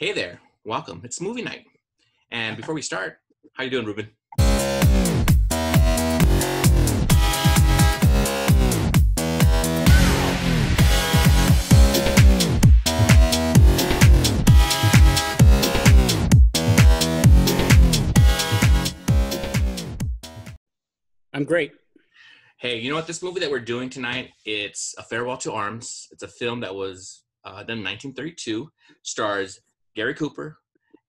Hey there, welcome. It's movie night. And before we start, how you doing, Ruben? I'm great. Hey, you know what? This movie that we're doing tonight, it's A Farewell to Arms. It's a film that was done in 1932, stars Gary Cooper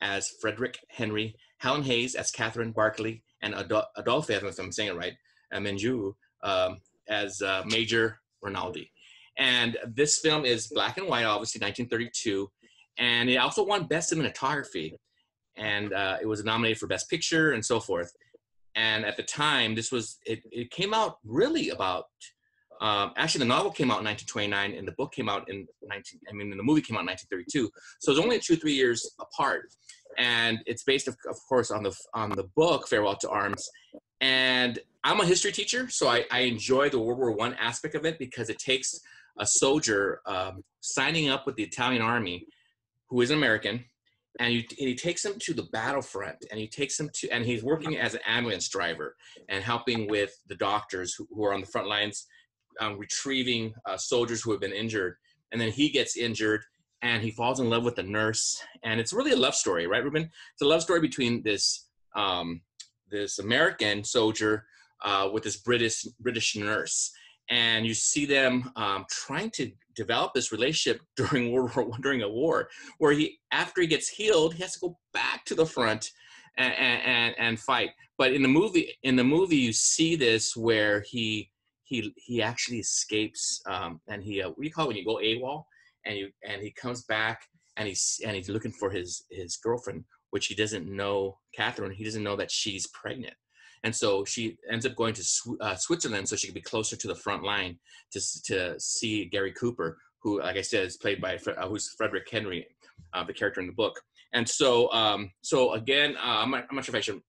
as Frederick Henry, Helen Hayes as Catherine Barkley, and Adolphe, if I'm saying it right, Menjou, as Major Rinaldi. And this film is black and white, obviously, 1932, and it also won Best Cinematography, and it was nominated for Best Picture and so forth. And at the time, it came out really about, actually the novel came out in 1929 and the book came out in the movie came out in 1932. So it's only 2-3 years apart. And it's based, of course, on the book, Farewell to Arms. And I'm a history teacher, so I enjoy the World War I aspect of it because it takes a soldier signing up with the Italian army who is an American, and he takes him to the battlefront, and and he's working as an ambulance driver and helping with the doctors who are on the front lines, retrieving soldiers who have been injured. And then he gets injured, and he falls in love with the nurse. And it's really a love story, right, Ruben? It's a love story between this American soldier with this British nurse. And you see them trying to develop this relationship during during a war, where after he gets healed, he has to go back to the front and fight. But in the movie, you see this where he actually escapes, and he what do you call it when you go AWOL, and he comes back, and he's looking for his girlfriend, which he doesn't know, Catherine. He doesn't know that she's pregnant. And so she ends up going to Switzerland so she can be closer to the front line to see Gary Cooper, who, like I said, is played by who's Frederick Henry, the character in the book. And so again, I'm not sure if I should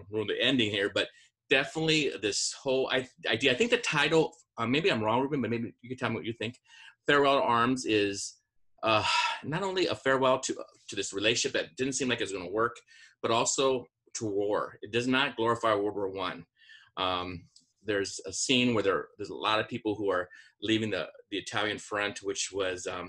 ruin the ending here, but definitely this whole idea. I think the title, maybe I'm wrong, Ruben, but maybe you can tell me what you think. Farewell to Arms is not only a farewell to this relationship that didn't seem like it was going to work, but also to war. It does not glorify World War I. There's a scene where there's a lot of people who are leaving the Italian front, which was I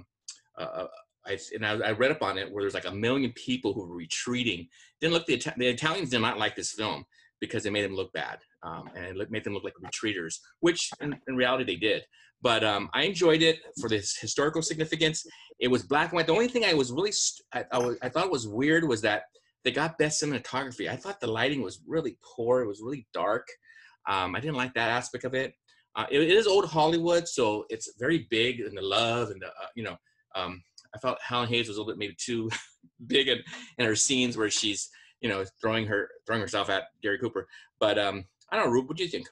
read up on it, where there's like 1 million people who were retreating. The Italians did not like this film because it made them look bad, and it made them look like retreaters, which in reality they did. But I enjoyed it for this historical significance. It was black and white. The only thing I was really I thought was weird was that they got Best Cinematography. I thought the lighting was really poor. It was really dark. I didn't like that aspect of it. It is old Hollywood, so it's very big in the love and I felt Helen Hayes was a little bit maybe too big in her scenes where she's throwing herself at Gary Cooper. But I don't know, Rube, what do you think?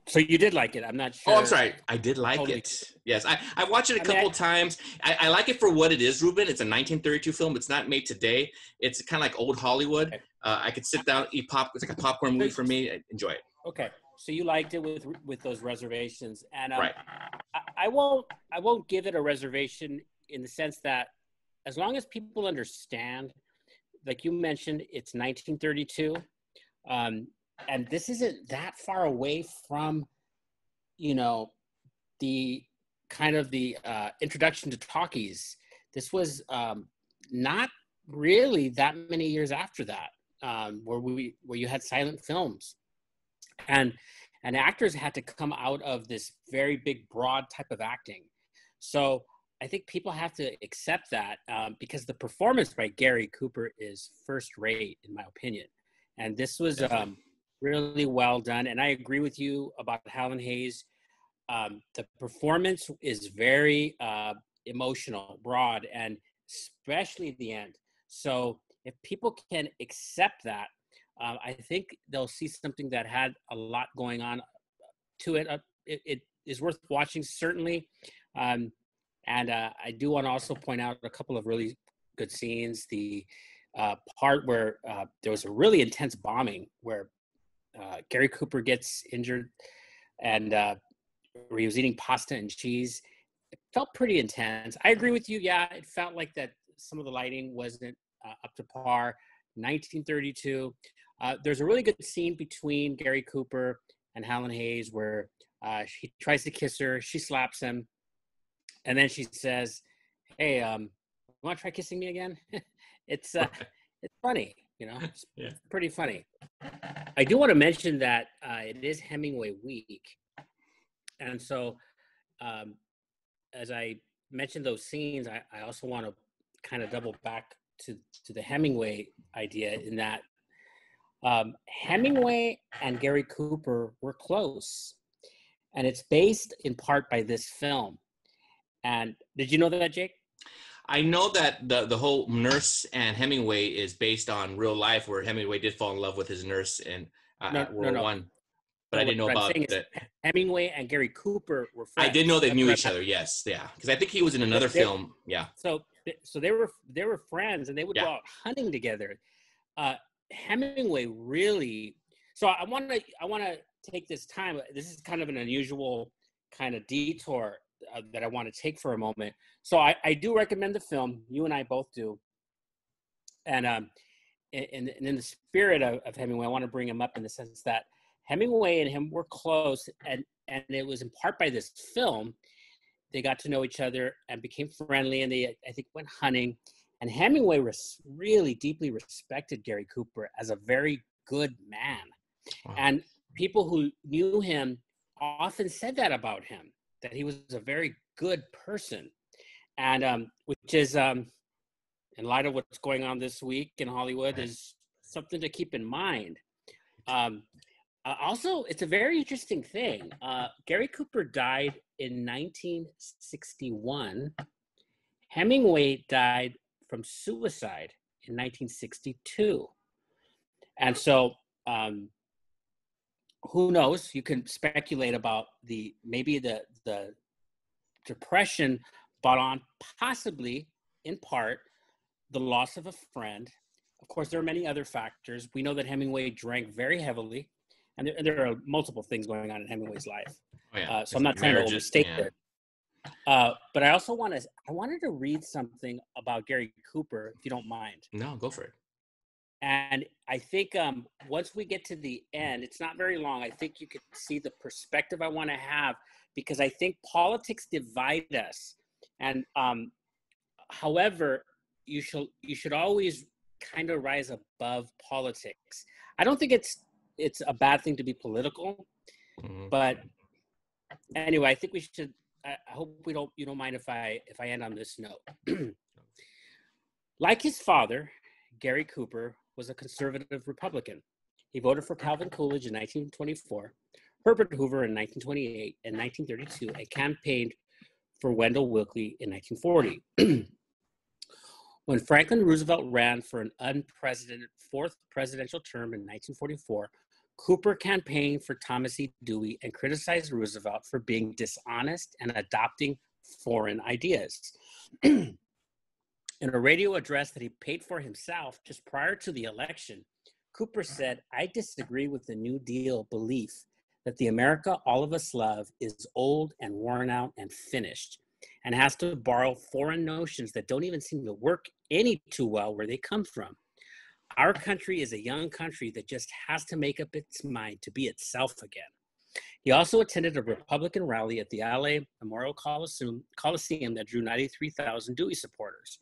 So you did like it. I'm not sure. Oh, I'm sorry. I did like it. Yes, I watched it a couple times. I like it for what it is, Ruben. It's a 1932 film. It's not made today. It's kind of like old Hollywood. Okay. I could sit down, eat pop. It's like a popcorn movie for me. I enjoy it. Okay, so you liked it with those reservations, and right. I won't give it a reservation in the sense that as long as people understand, like you mentioned, it's 1932. And this isn't that far away from, the kind of the introduction to talkies. This was not really that many years after that, where you had silent films, and actors had to come out of this very big, broad type of acting. So I think people have to accept that because the performance by Gary Cooper is first rate, in my opinion, and this was. Really well done. And I agree with you about Helen Hayes. The performance is very emotional, broad, and especially at the end. So if people can accept that, I think they'll see something that had a lot going on to it. It is worth watching, certainly. And I do want to also point out a couple of really good scenes. The part where there was a really intense bombing where Gary Cooper gets injured and where he was eating pasta and cheese. It felt pretty intense. I agree with you. Yeah, it felt like that some of the lighting wasn't up to par. 1932. There's a really good scene between Gary Cooper and Helen Hayes where he tries to kiss her, she slaps him, and then she says, "Hey, you want to try kissing me again?" it's it's funny, it's Yeah. pretty funny. I do want to mention that it is Hemingway Week, and so as I mentioned those scenes, I also want to kind of double back to the Hemingway idea in that Hemingway and Gary Cooper were close, and it's based in part by this film. And did you know that, Jake? I know that the whole nurse and Hemingway is based on real life, where Hemingway did fall in love with his nurse in No, at no, World no. War I. But No, I didn't know what I'm about saying is that. Hemingway and Gary Cooper were I did know friends. they That's knew what each I'm. other. Yes, yeah, because I think he was in another They, film. Yeah, so they were friends, and they would yeah, go out hunting together. Hemingway really. So I want to take this time. This is kind of an unusual kind of detour that I want to take for a moment. So I do recommend the film. You and I both do. And in the spirit of Hemingway, I want to bring him up in the sense that Hemingway and him were close, and it was in part by this film they got to know each other and became friendly, and they, I think, went hunting. And Hemingway really deeply respected Gary Cooper as a very good man. wow. And people who knew him often said that about him, that he was a very good person. And which is, in light of what's going on this week in Hollywood, Right. is something to keep in mind. Um, Also, it's a very interesting thing. Gary Cooper died in 1961. Hemingway died from suicide in 1962. And so, who knows? You can speculate about maybe the depression brought on possibly in part the loss of a friend. Of course, there are many other factors. We know that Hemingway drank very heavily, and there are multiple things going on in Hemingway's life. Oh yeah. So I'm not trying to overstate Yeah. it. But I wanted to read something about Gary Cooper, if you don't mind. No, go for it. And I think once we get to the end, it's not very long. I think you could see the perspective I want to have, because I think politics divide us. And however, you should always kind of rise above politics. I don't think it's a bad thing to be political, but anyway, I think we should. I hope you don't mind if I end on this note. Like his father, Gary Cooper was a conservative Republican. He voted for Calvin Coolidge in 1924, Herbert Hoover in 1928, and 1932, and campaigned for Wendell Willkie in 1940. When Franklin Roosevelt ran for an unprecedented fourth presidential term in 1944, Cooper campaigned for Thomas E. Dewey and criticized Roosevelt for being dishonest and adopting foreign ideas. In a radio address that he paid for himself just prior to the election, Cooper said, "I disagree with the New Deal belief that the America all of us love is old and worn out and finished, and has to borrow foreign notions that don't even seem to work any too well where they come from. Our country is a young country that just has to make up its mind to be itself again." He also attended a Republican rally at the LA Memorial Coliseum that drew 93,000 Dewey supporters.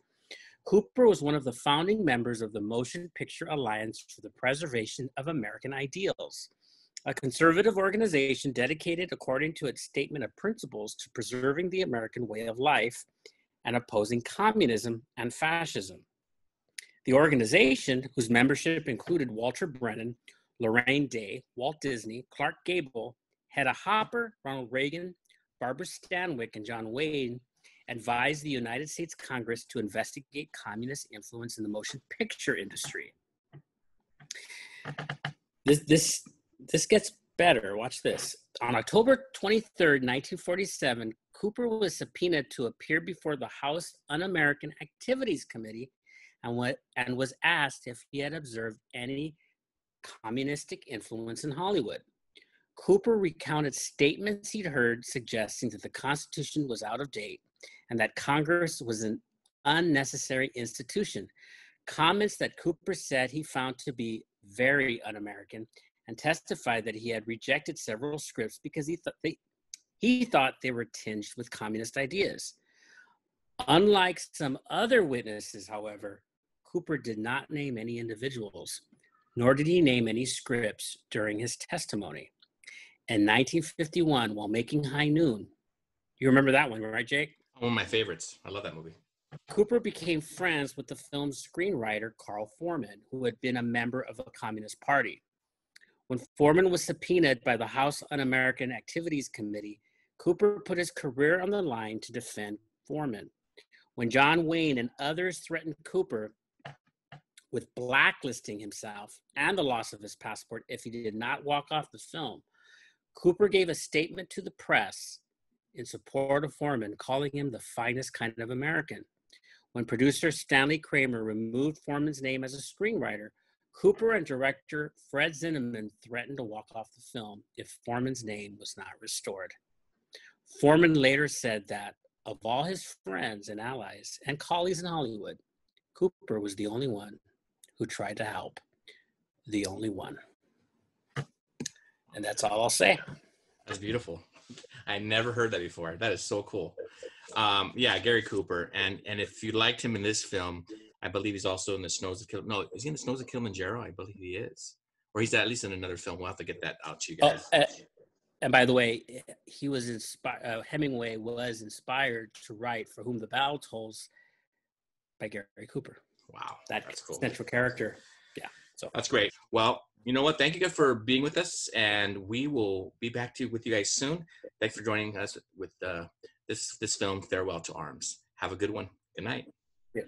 Cooper was one of the founding members of the Motion Picture Alliance for the Preservation of American Ideals, a conservative organization dedicated, according to its statement of principles, to preserving the American way of life and opposing communism and fascism. The organization, whose membership included Walter Brennan, Lorraine Day, Walt Disney, Clark Gable, Hedda Hopper, Ronald Reagan, Barbara Stanwyck, and John Wayne, advised the United States Congress to investigate communist influence in the motion picture industry. This gets better. Watch this. On October 23rd, 1947, Cooper was subpoenaed to appear before the House Un-American Activities Committee and was asked if he had observed any communistic influence in Hollywood. Cooper recounted statements he'd heard suggesting that the Constitution was out of date and that Congress was an unnecessary institution. Comments that Cooper said he found to be very un-American, and testified that he had rejected several scripts because he thought they were tinged with communist ideas. Unlike some other witnesses, however, Cooper did not name any individuals, nor did he name any scripts during his testimony. In 1951, while making High Noon, you remember that one, right, Jake? One of my favorites. I love that movie. Cooper became friends with the film's screenwriter, Carl Foreman, who had been a member of the Communist Party. When Foreman was subpoenaed by the House Un-American Activities Committee, Cooper put his career on the line to defend Foreman. When John Wayne and others threatened Cooper with blacklisting himself and the loss of his passport if he did not walk off the film, Cooper gave a statement to the press in support of Foreman, calling him the finest kind of American. When producer Stanley Kramer removed Foreman's name as a screenwriter, Cooper and director Fred Zinnemann threatened to walk off the film if Foreman's name was not restored. Foreman later said that of all his friends and allies and colleagues in Hollywood, Cooper was the only one who tried to help. The only one. And that's all I'll say. That's beautiful. I never heard that before. That is so cool. Yeah, Gary Cooper. And if you liked him in this film, I believe he's also in the Snows of Kilimanjaro. No, is he in the Snows of Kilimanjaro? I believe he is. Or he's at least in another film. We'll have to get that out to you guys. And by the way, he was inspired. Hemingway was inspired to write "For Whom the Bell Tolls" by Gary Cooper. Wow, that's cool. Central character. Yeah, so that's great. Well, you know what? Thank you guys for being with us, and we will be back with you guys soon. Thanks for joining us with this film, Farewell to Arms. Have a good one. Good night. Yeah.